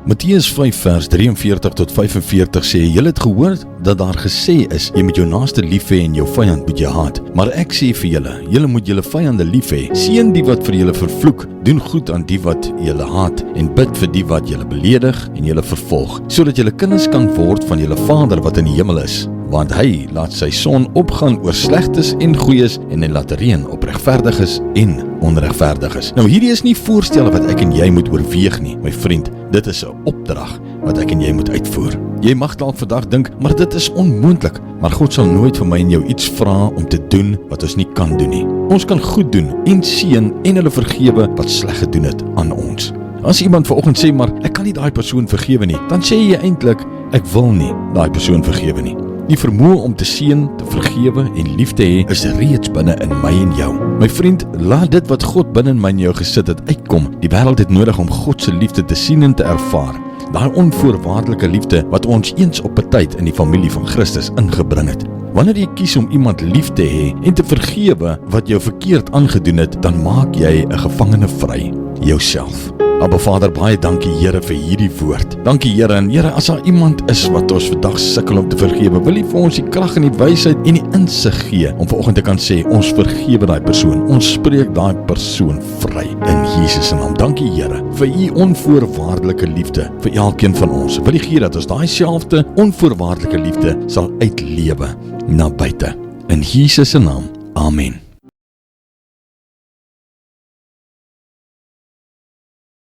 Matteus 5 vers 43 tot 45 sê, julle het gehoor dat daar gesê is, jy moet jou naaste lief hê en jou vyand moet jy haat. Maar ek sê vir julle, julle moet julle vyande lief hê, seën die wat vir julle vervloek, doen goed aan die wat julle haat, en bid vir die wat julle beledig en julle vervolg, sodat julle kinders kan word van julle Vader wat in die hemel is. Want hy laat sy son opgaan oor slegtes en goeies, en hy laat reën op regverdiges en onregverdiges. Nou hierdie is nie voorstelle wat ek en jy moet oorweeg nie, my vriend. Dit is 'n opdrag wat ek en jy moet uitvoer. Jy mag dalk vandag dink, maar dit is onmoontlik. Maar God sal nooit vir my en jou iets vra om te doen wat ons nie kan doen nie. Ons kan goed doen en seën en hulle vergewe wat sleg gedoen het aan ons. As iemand vanoggend sê, maar ek kan nie daai persoon vergewe nie, dan sê jy eintlik, ek wil nie daai persoon vergewe nie. Die vermoë om te seën, te vergewe en lief te hê is reeds binne in my en jou. My vriend, laat dit wat God binne in my en jou gesit het uitkom. Die wêreld het nodig om God se liefde te sien en te ervaar. Daai onvoorwaardelike liefde wat ons eens op 'n tyd in die familie van Christus ingebring het. Wanneer jy kies om iemand lief te hê en te vergewe wat jou verkeerd aangedoen het, dan maak jy 'n gevangene vry, jouself. Abba Vader, baie dankie Here vir hierdie woord. Dankie Here, en Here, as daar iemand is wat ons vandag sukkel om te vergewe, wil U vir ons die krag en die wysheid en die insig gee om vanoggend te kan sê, ons vergewe daai persoon, ons spreek daai persoon vry in Jesus se naam. Dankie Here vir U onvoorwaardelike liefde vir elkeen van ons. Wil U gee dat ons daai selfde onvoorwaardelike liefde sal uitlewe na buite. In Jesus se naam. Amen.